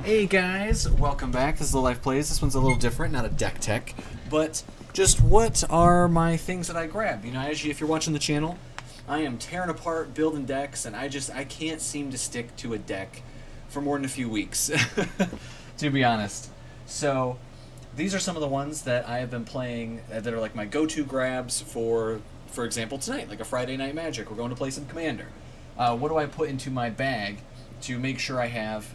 Hey guys, welcome back. This is the Life Plays. This one's a little different, not a deck tech, but just what are my things that I grab? You know, as you, if you're watching the channel, I am tearing apart building decks, and I can't seem to stick to a deck for more than a few weeks, to be honest. So these are some of the ones that I have been playing that are like my go-to grabs for example, tonight, like a Friday Night Magic. We're going to play some Commander. What do I put into my bag to make sure I have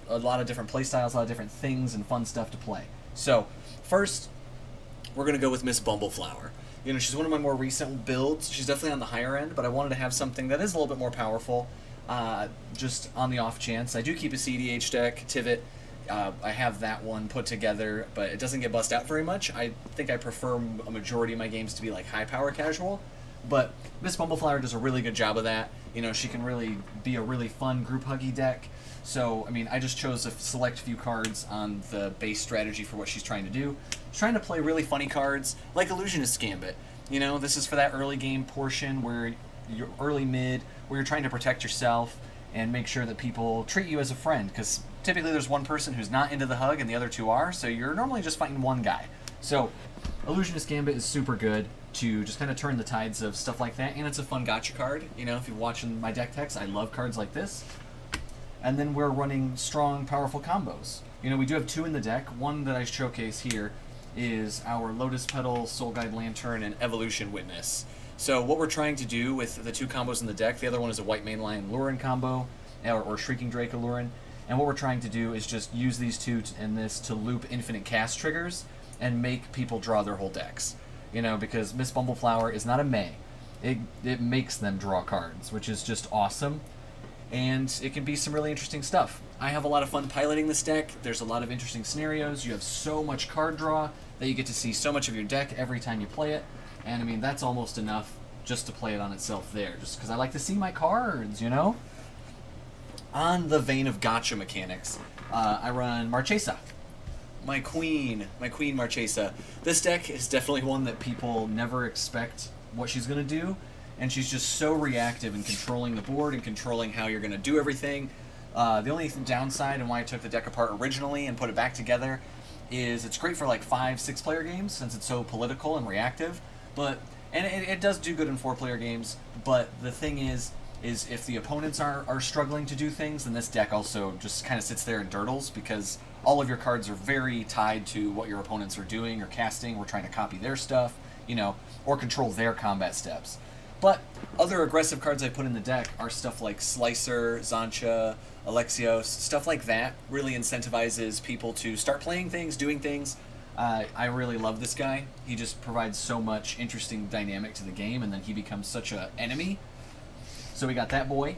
a lot of different playstyles, a lot of different things and fun stuff to play? So first, we're going to go with Miss Bumbleflower. You know, she's one of my more recent builds. She's definitely on the higher end, but I wanted to have something that is a little bit more powerful, just on the off chance. I do keep a EDH deck, Tivit. I have that one put together, but it doesn't get bust out very much. I think I prefer a majority of my games to be like high power casual, but Miss Bumbleflower does a really good job of that. You know, she can really be a really fun group huggy deck. So, I mean, I just chose a select few cards on the base strategy for what she's trying to do. She's trying to play really funny cards, like Illusionist Gambit. You know, this is for that early game portion where you're early mid, where you're trying to protect yourself and make sure that people treat you as a friend, because typically there's one person who's not into the hug and the other two are, so you're normally just fighting one guy. So, Illusionist Gambit is super good to just kind of turn the tides of stuff like that, and it's a fun gotcha card. You know, if you're watching my deck techs, I love cards like this. And then we're running strong, powerful combos. You know, we do have two in the deck. One that I showcase here is our Lotus Petal, Soul Guide Lantern, and Evolution Witness. So what we're trying to do with the two combos in the deck, the other one is a White Mane Lion Lurin combo, or Shrieking Drake Lurin. And what we're trying to do is just use these two and this to loop infinite cast triggers and make people draw their whole decks. You know, because Miss Bumbleflower is not a May. It makes them draw cards, which is just awesome. And it can be some really interesting stuff. I have a lot of fun piloting this deck. There's a lot of interesting scenarios. You have so much card draw that you get to see so much of your deck every time you play it. And I mean, that's almost enough just to play it on itself there, just because I like to see my cards, you know? On the vein of gotcha mechanics, I run Marchesa. My queen Marchesa. This deck is definitely one that people never expect what she's going to do. And she's just so reactive in controlling the board and controlling how you're going to do everything. The only downside and why I took the deck apart originally and put it back together is it's great for like 5-6 player games since it's so political and reactive. And it does do good in 4-player games, but the thing is if the opponents are struggling to do things, then this deck also just kind of sits there and dirtles, because all of your cards are very tied to what your opponents are doing or casting or trying to copy their stuff, you know, or control their combat steps. But other aggressive cards I put in the deck are stuff like Slicer, Zancha, Alexios, stuff like that. Really incentivizes people to start playing things, doing things. I really love this guy. He just provides so much interesting dynamic to the game, and then he becomes such an enemy. So we got that boy.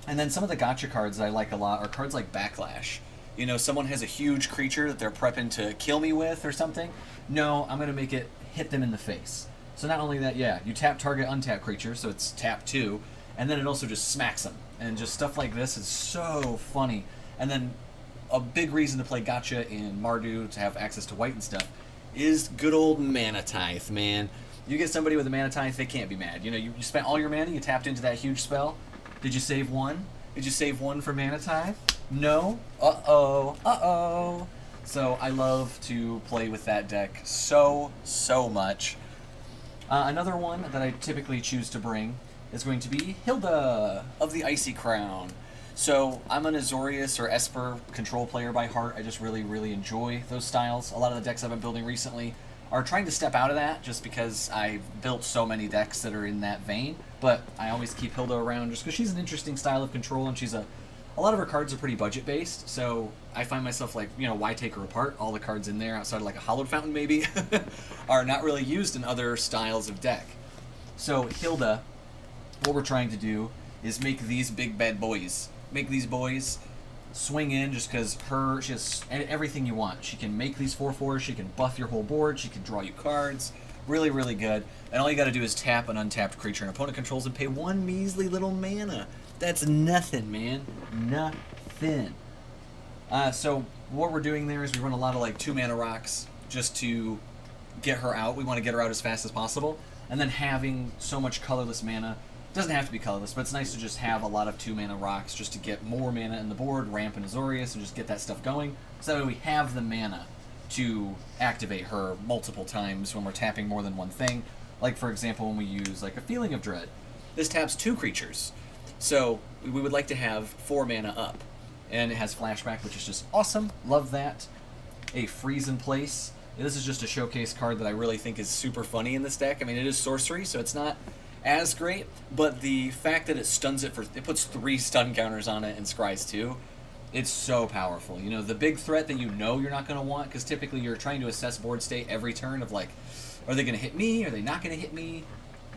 And then some of the gotcha cards that I like a lot are cards like Backlash. You know, someone has a huge creature that they're prepping to kill me with or something. No, I'm going to make it hit them in the face. So not only that, yeah, you tap target untap creature, so it's tap 2, and then it also just smacks them. And just stuff like this is so funny. And then a big reason to play gotcha in Mardu, to have access to white and stuff, is good old Mana Tithe, man. You get somebody with a Mana Tithe, they can't be mad. You know, you spent all your mana, you tapped into that huge spell. Did you save one? Did you save one for Mana Tithe? No? Uh-oh. So I love to play with that deck so much. Another one that I typically choose to bring is going to be Hilda of the Icy Crown. So I'm an Azorius or Esper control player by heart. I just really enjoy those styles. A lot of the decks I've been building recently are trying to step out of that just because I've built so many decks that are in that vein. But I always keep Hilda around just because she's an interesting style of control, and she's a lot of her cards are pretty budget based, so I find myself like, you know, why take her apart? All the cards in there, outside of like a Hallowed Fountain maybe, are not really used in other styles of deck. So Hilda, what we're trying to do is make these big bad boys. Make these boys swing in just because she has everything you want. She can make these 4/4s, she can buff your whole board, she can draw you cards. Really good. And all you gotta do is tap an untapped creature an opponent controls and pay one measly little mana. That's nothing, man. Nothing. So what we're doing there is we run a lot of like 2-mana rocks just to get her out. We want to get her out as fast as possible. And then having so much colorless mana doesn't have to be colorless, but it's nice to just have a lot of 2-mana rocks just to get more mana in the board, ramp and Azorius, and just get that stuff going. So that way we have the mana to activate her multiple times when we're tapping more than one thing. Like, for example, when we use like a Feeling of Dread. This taps 2 creatures. So we would like to have 4 mana up. And it has Flashback, which is just awesome. Love that. A Freeze in Place. This is just a showcase card that I really think is super funny in this deck. I mean, it is sorcery, so it's not as great, but the fact that it stuns it it puts 3 stun counters on it and scries 2, it's so powerful. You know, the big threat that you know you're not going to want, because typically you're trying to assess board state every turn of like, are they going to hit me? Are they not going to hit me?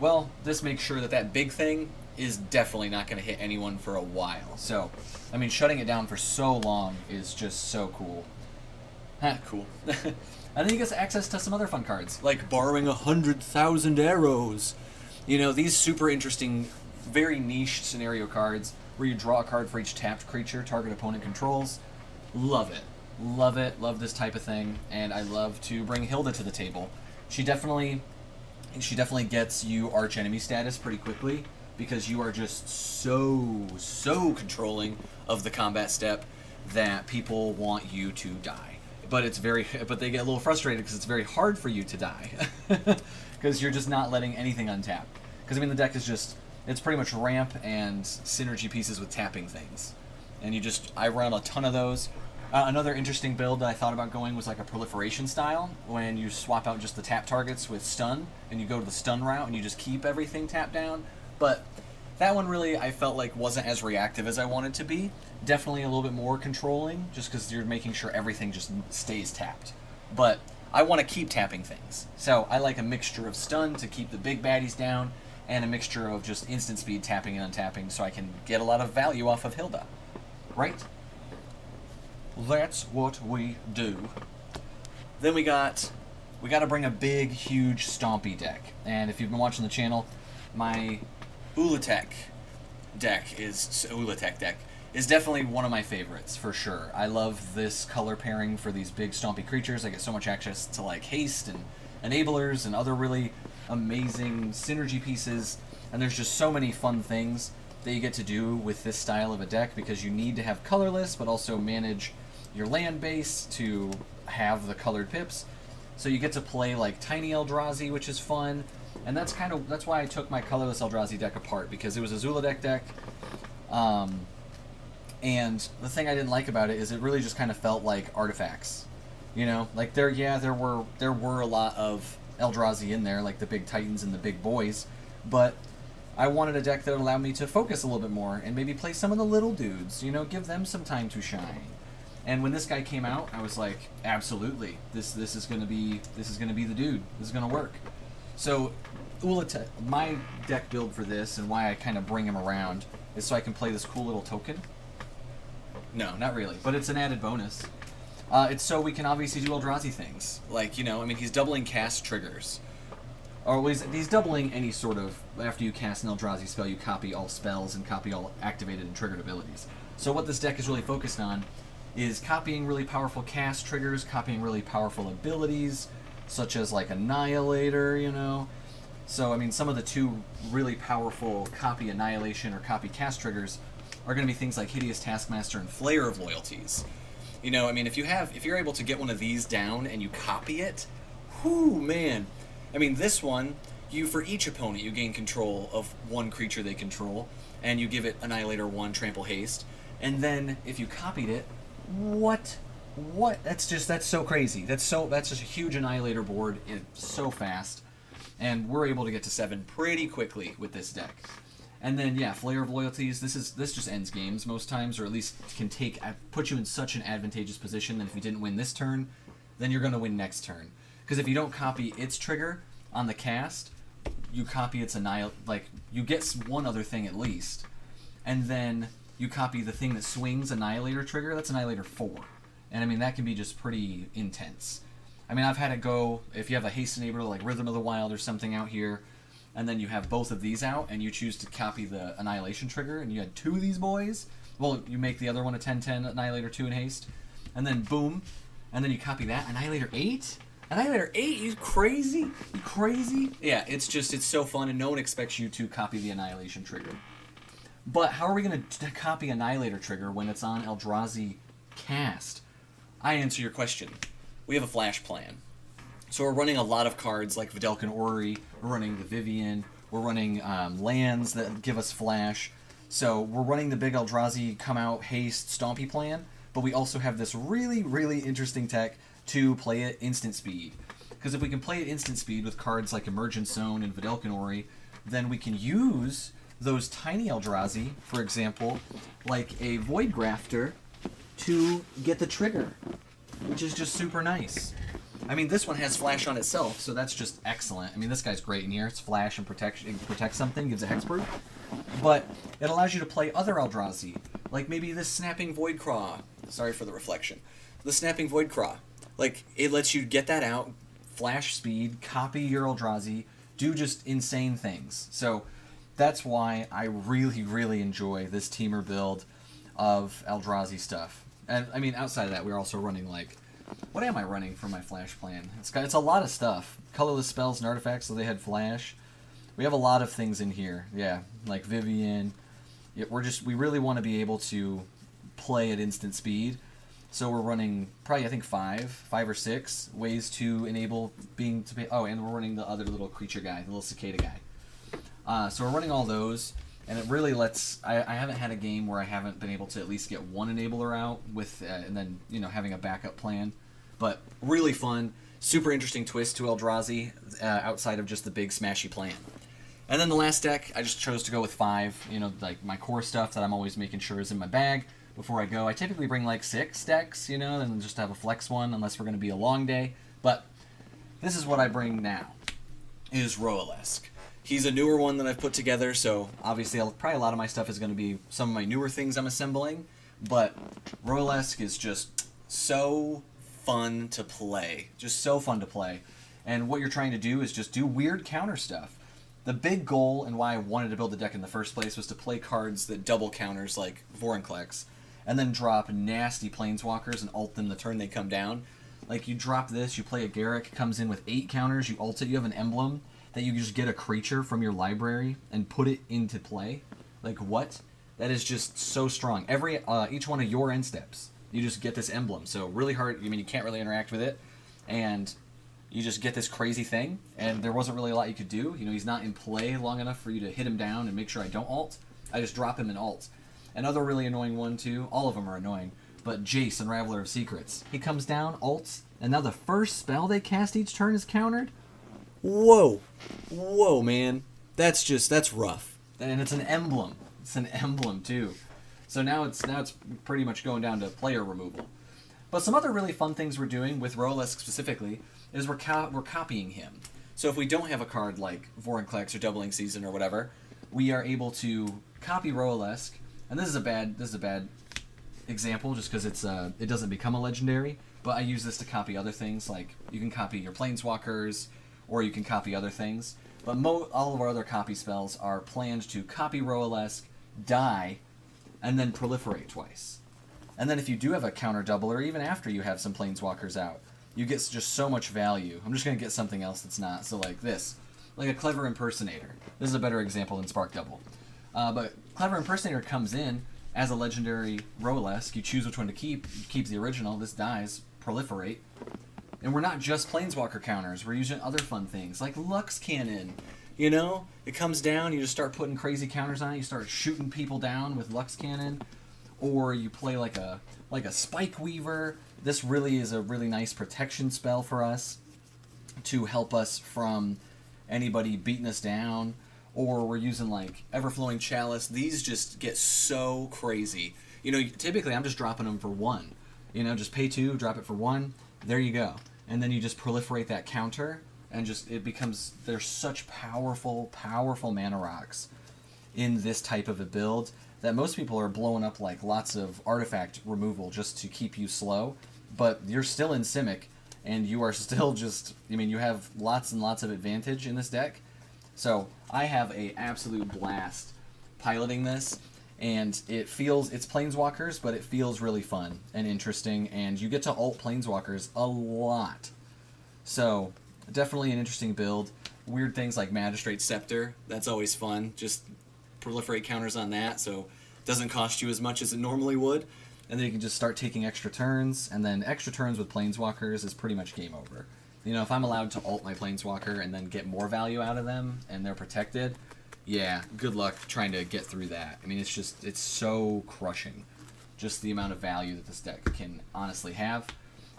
Well, this makes sure that that big thing is definitely not going to hit anyone for a while. So, I mean, shutting it down for so long is just so cool. Cool. And then you get access to some other fun cards, like borrowing 100,000 arrows. You know, these super interesting, very niche scenario cards where you draw a card for each tapped creature target opponent controls. Love it. Love it. Love this type of thing. And I love to bring Hilda to the table. She definitely gets you arch enemy status pretty quickly because you are just so controlling of the combat step that people want you to die. But they get a little frustrated because it's very hard for you to die because you're just not letting anything untap. Because I mean, the deck is it's pretty much ramp and synergy pieces with tapping things, and I run a ton of those. Another interesting build that I thought about going was like a proliferation style, when you swap out just the tap targets with stun, and you go to the stun route and you just keep everything tapped down. But that one really, I felt like wasn't as reactive as I wanted to be. Definitely a little bit more controlling, just because you're making sure everything just stays tapped. But I want to keep tapping things. So I like a mixture of stun to keep the big baddies down, and a mixture of just instant speed tapping and untapping so I can get a lot of value off of Hilda. Right? That's what we do. Then we got to bring a big, huge stompy deck. And if you've been watching the channel, my Ulch deck is definitely one of my favorites, for sure. I love this color pairing for these big stompy creatures. I get so much access to like haste and enablers and other really amazing synergy pieces, and there's just so many fun things that you get to do with this style of a deck, because you need to have colorless but also manage your land base to have the colored pips. So you get to play like tiny eldrazi, which is fun. And that's why I took my colorless eldrazi deck apart, because it was a Zulodek deck. And the thing I didn't like about it is it really just kind of felt like artifacts. You know, like there were a lot of eldrazi in there, like the big titans and the big boys, but I wanted a deck that would allow me to focus a little bit more and maybe play some of the little dudes, you know, give them some time to shine. And when this guy came out, I was like, absolutely, this is gonna be the dude. This is gonna work. So my deck build for this, and why I kind of bring him around, is so I can play this cool little token. No, not really, but it's an added bonus. It's so we can obviously do Eldrazi things. Like, you know, I mean, he's doubling cast triggers. Or he's doubling any sort of, after you cast an Eldrazi spell, you copy all spells and copy all activated and triggered abilities. So what this deck is really focused on is copying really powerful cast triggers, copying really powerful abilities, such as like Annihilator, you know. So, I mean, some of the 2 really powerful copy Annihilation or copy cast triggers are going to be things like Hideous Taskmaster and Flayer of Loyalties. You know, I mean, if you're able to get one of these down and you copy it, whoo, man. I mean, this one, for each opponent, you gain control of one creature they control, and you give it Annihilator 1, Trample Haste, and then if you copied it, what? That's so crazy. That's just a huge Annihilator board. It's so fast, and we're able to get to 7 pretty quickly with this deck. And then, yeah, Flayer of Loyalties, this just ends games most times, or at least can put you in such an advantageous position that if you didn't win this turn, then you're going to win next turn. Because if you don't copy its trigger on the cast, you copy its you get one other thing at least, and then you copy the thing that swings Annihilator trigger, that's Annihilator 4. And I mean, that can be just pretty intense. I mean, I've had it go, if you have a haste enabler like Rhythm of the Wild or something out here, and then you have both of these out, and you choose to copy the Annihilation trigger, and you had 2 of these boys, well, you make the other one a 10/10 Annihilator 2 in haste, and then boom, and then you copy that, Annihilator 8? Annihilator 8, you crazy? You crazy? Yeah, it's so fun, and no one expects you to copy the Annihilation trigger. But how are we going to copy Annihilator trigger when it's on Eldrazi cast? I answer your question. We have a flash plan. So we're running a lot of cards like Vidalcan Orrery, we're running the Vivian, we're running lands that give us flash. So we're running the big Eldrazi come out haste stompy plan, but we also have this really, really interesting tech to play it instant speed. Because if we can play it instant speed with cards like Emergence Zone and Vidalcan Orrery, then we can use those tiny Eldrazi, for example, like a Void Grafter, to get the trigger, which is just super nice. I mean, this one has flash on itself, so that's just excellent. I mean, this guy's great in here. It's flash and protection, it protects something, gives it hexproof. But it allows you to play other Eldrazi, like maybe this Snapping Voidcraw. Sorry for the reflection. The Snapping Voidcraw. Like, it lets you get that out, flash speed, copy your Eldrazi, do just insane things. So that's why I really, really enjoy this teamer build of Eldrazi stuff. And, I mean, outside of that, we're also running, like, what am I running for my flash plan? It's a lot of stuff. Colorless spells and artifacts, so they had flash. We have a lot of things in here, yeah, like Vivian. Yeah, we really want to be able to play at instant speed. So we're running probably, I think, five or six ways to enable being to be. Oh, and we're running the other little creature guy, the little cicada guy. So we're running all those, and it really lets. I haven't had a game where I haven't been able to at least get one enabler out with, and then having a backup plan. But really fun, super interesting twist to Eldrazi outside of just the big smashy plan. And then the last deck, I just chose to go with 5. Like my core stuff that I'm always making sure is in my bag before I go. I typically bring like 6 decks, and just have a flex one unless we're going to be a long day. But this is what I bring now, is Roalesk. He's a newer one that I've put together, so obviously probably a lot of my stuff is going to be some of my newer things I'm assembling. But Roalesk is just so fun to play. Just so fun to play. And what you're trying to do is just do weird counter stuff. The big goal and why I wanted to build the deck in the first place was to play cards that double counters like Vorinclex, and then drop nasty Planeswalkers and ult them the turn they come down. Like, you drop this, you play a Garruk, comes in with 8 counters, you ult it, you have an emblem that you just get a creature from your library and put it into play. Like, what? That is just so strong. Each one of your end steps, you just get this emblem. So really hard, you can't really interact with it, and you just get this crazy thing, and there wasn't really a lot you could do. He's not in play long enough for you to hit him down and make sure I don't ult. I just drop him in ult. Another really annoying one, too. All of them are annoying. But Jace, Unraveler of Secrets. He comes down, ults, and now the first spell they cast each turn is countered? Whoa. Whoa, man. That's rough. And it's an emblem. It's an emblem, too. So now it's pretty much going down to player removal. But some other really fun things we're doing with Roalesk specifically is we're copying him. So if we don't have a card like Vorinclex or Doubling Season or whatever, we are able to copy Roalesk. And this is a bad example just because it doesn't become a legendary. But I use this to copy other things, like you can copy your Planeswalkers, or you can copy other things. But all of our other copy spells are planned to copy Roalesk, die, and then proliferate twice. And then if you do have a counter doubler, even after you have some Planeswalkers out, you get just so much value. I'm just going to get something else that's not. So like this. Like a Clever Impersonator. This is a better example than Spark Double. But Clever Impersonator comes in as a legendary Roalesk. You choose which one to keep. You keep the original. This dies. Proliferate. And we're not just Planeswalker counters. We're using other fun things. Like Lux Cannon. It comes down. You just start putting crazy counters on it. You start shooting people down with Lux Cannon. Or you play like a Spike Weaver. This really is a really nice protection spell for us to help us from anybody beating us down. Or we're using like Everflowing Chalice. These just get so crazy. Typically I'm just dropping them for 1. Just pay 2, drop it for 1. There you go. And then you just proliferate that counter, and there's such powerful mana rocks in this type of a build that most people are blowing up like lots of artifact removal just to keep you slow, but you're still in Simic, and you are still just, you have lots and lots of advantage in this deck. So I have a absolute blast piloting this, and it's Planeswalkers, but it feels really fun and interesting, and you get to ult Planeswalkers a lot. So definitely an interesting build. Weird things like Magistrate Scepter, that's always fun. Just proliferate counters on that, so it doesn't cost you as much as it normally would. And then you can just start taking extra turns, and then extra turns with Planeswalkers is pretty much game over. You know, if I'm allowed to ult my Planeswalker and then get more value out of them, and they're protected, yeah, good luck trying to get through that. I mean, it's so crushing. Just the amount of value that this deck can honestly have.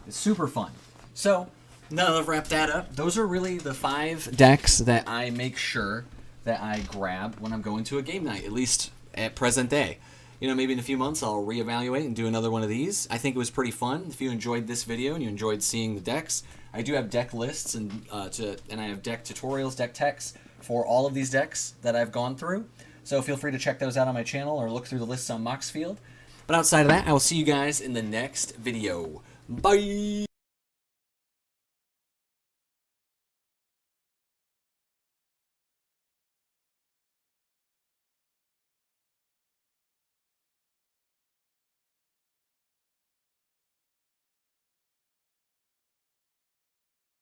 It's super fun. So, now that I've wrapped that up, those are really the 5 decks that I make sure that I grab when I'm going to a game night, at least at present day. You know, maybe in a few months I'll reevaluate and do another one of these. I think it was pretty fun. If you enjoyed this video and you enjoyed seeing the decks, I do have deck lists and I have deck tutorials, deck techs for all of these decks that I've gone through. So feel free to check those out on my channel or look through the lists on Moxfield. But outside of that, I will see you guys in the next video. Bye!